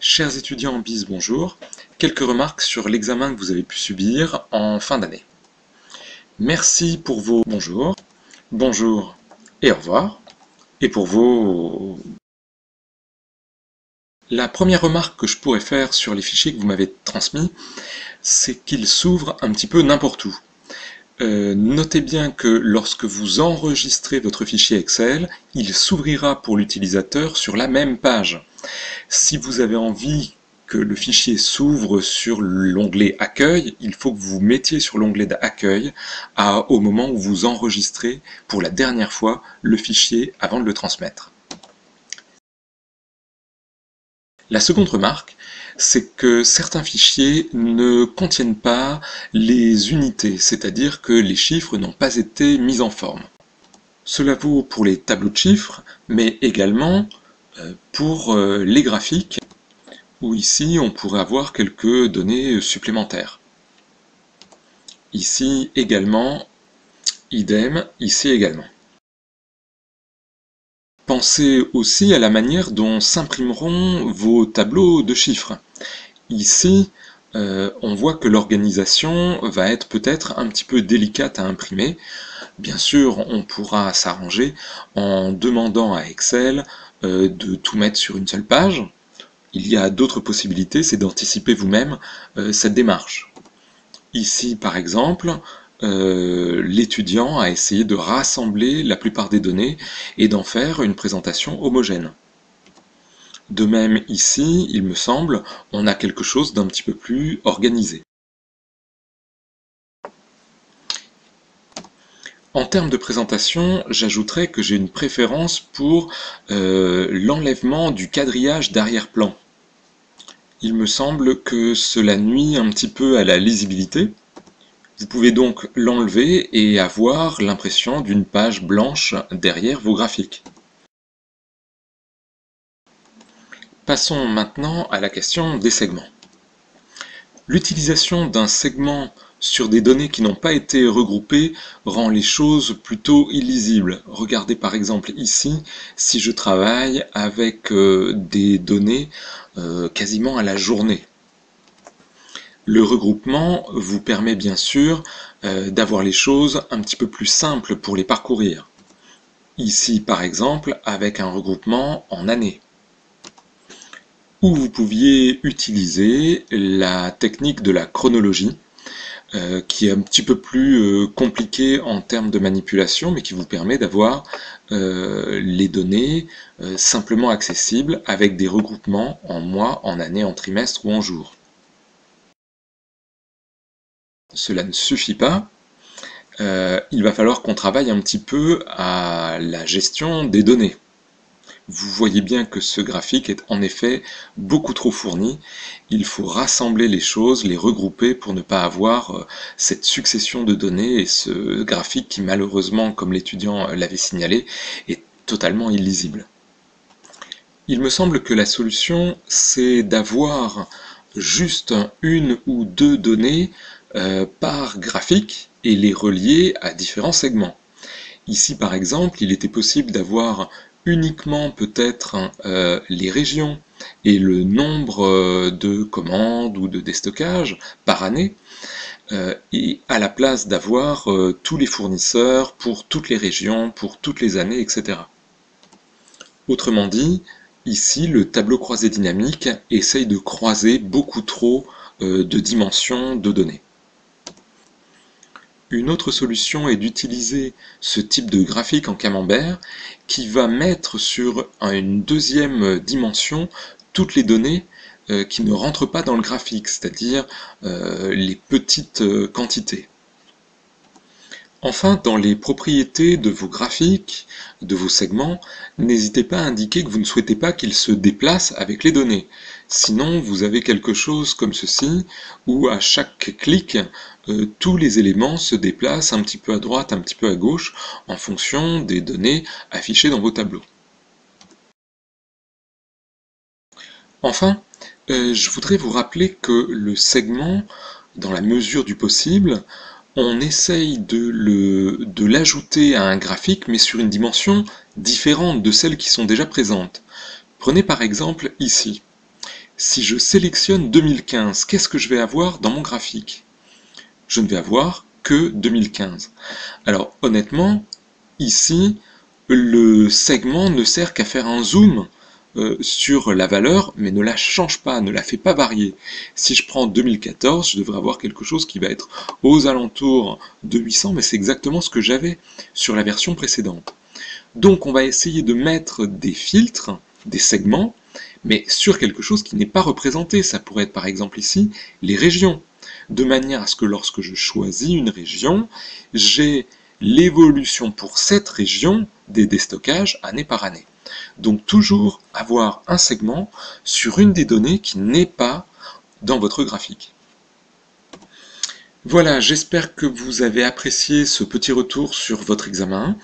Chers étudiants en BIS, bonjour. Quelques remarques sur l'examen que vous avez pu subir en fin d'année. Merci pour vos bonjour, bonjour et au revoir. Et pour vos... La première remarque que je pourrais faire sur les fichiers que vous m'avez transmis, c'est qu'ils s'ouvrent un petit peu n'importe où. Notez bien que lorsque vous enregistrez votre fichier Excel, il s'ouvrira pour l'utilisateur sur la même page. Si vous avez envie que le fichier s'ouvre sur l'onglet Accueil, il faut que vous mettiez sur l'onglet d'Accueil au moment où vous enregistrez pour la dernière fois le fichier avant de le transmettre. La seconde remarque, c'est que certains fichiers ne contiennent pas les unités, c'est-à-dire que les chiffres n'ont pas été mis en forme. Cela vaut pour les tableaux de chiffres, mais également pour les graphiques, où ici on pourrait avoir quelques données supplémentaires. Ici également, idem, ici également. Pensez aussi à la manière dont s'imprimeront vos tableaux de chiffres. Ici, on voit que l'organisation va être peut-être un petit peu délicate à imprimer. Bien sûr, on pourra s'arranger en demandant à Excel de tout mettre sur une seule page. Il y a d'autres possibilités, c'est d'anticiper vous-même cette démarche. Ici, par exemple, l'étudiant a essayé de rassembler la plupart des données et d'en faire une présentation homogène. De même, ici, il me semble, on a quelque chose d'un petit peu plus organisé. En termes de présentation, j'ajouterais que j'ai une préférence pour l'enlèvement du quadrillage d'arrière-plan. Il me semble que cela nuit un petit peu à la lisibilité. Vous pouvez donc l'enlever et avoir l'impression d'une page blanche derrière vos graphiques. Passons maintenant à la question des segments. L'utilisation d'un segment sur des données qui n'ont pas été regroupées rend les choses plutôt illisibles. Regardez par exemple ici, si je travaille avec des données quasiment à la journée. Le regroupement vous permet bien sûr d'avoir les choses un petit peu plus simples pour les parcourir. Ici par exemple avec un regroupement en années. Ou vous pouviez utiliser la technique de la chronologie, qui est un petit peu plus compliquée en termes de manipulation, mais qui vous permet d'avoir les données simplement accessibles avec des regroupements en mois, en années, en trimestres ou en jours. Cela ne suffit pas. Il va falloir qu'on travaille un petit peu à la gestion des données. Vous voyez bien que ce graphique est en effet beaucoup trop fourni. Il faut rassembler les choses, les regrouper pour ne pas avoir cette succession de données et ce graphique qui malheureusement, comme l'étudiant l'avait signalé, est totalement illisible. Il me semble que la solution, c'est d'avoir juste une ou deux données par graphique et les relier à différents segments. Ici par exemple, il était possible d'avoir uniquement peut-être les régions et le nombre de commandes ou de déstockage par année, et à la place d'avoir tous les fournisseurs pour toutes les régions, pour toutes les années, etc. Autrement dit, ici le tableau croisé dynamique essaye de croiser beaucoup trop de dimensions de données. Une autre solution est d'utiliser ce type de graphique en camembert qui va mettre sur une deuxième dimension toutes les données qui ne rentrent pas dans le graphique, c'est-à-dire les petites quantités. Enfin, dans les propriétés de vos graphiques, de vos segments, n'hésitez pas à indiquer que vous ne souhaitez pas qu'ils se déplacent avec les données. Sinon, vous avez quelque chose comme ceci, où à chaque clic, tous les éléments se déplacent un petit peu à droite, un petit peu à gauche, en fonction des données affichées dans vos tableaux. Enfin, je voudrais vous rappeler que le segment, dans la mesure du possible, on essaye de l'ajouter à un graphique, mais sur une dimension différente de celles qui sont déjà présentes. Prenez par exemple ici. Si je sélectionne 2015, qu'est-ce que je vais avoir dans mon graphique? Je ne vais avoir que 2015. Alors honnêtement, ici, le segment ne sert qu'à faire un zoom sur la valeur, mais ne la change pas, ne la fait pas varier. Si je prends 2014, je devrais avoir quelque chose qui va être aux alentours de 800, mais c'est exactement ce que j'avais sur la version précédente. Donc on va essayer de mettre des filtres, des segments, mais sur quelque chose qui n'est pas représenté. Ça pourrait être par exemple ici les régions, de manière à ce que lorsque je choisis une région, j'ai l'évolution pour cette région des déstockages année par année. Donc toujours avoir un segment sur une des données qui n'est pas dans votre graphique. Voilà, j'espère que vous avez apprécié ce petit retour sur votre examen.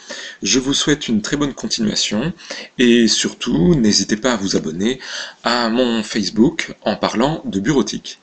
Je vous souhaite une très bonne continuation et surtout, n'hésitez pas à vous abonner à mon Facebook en parlant de bureautique.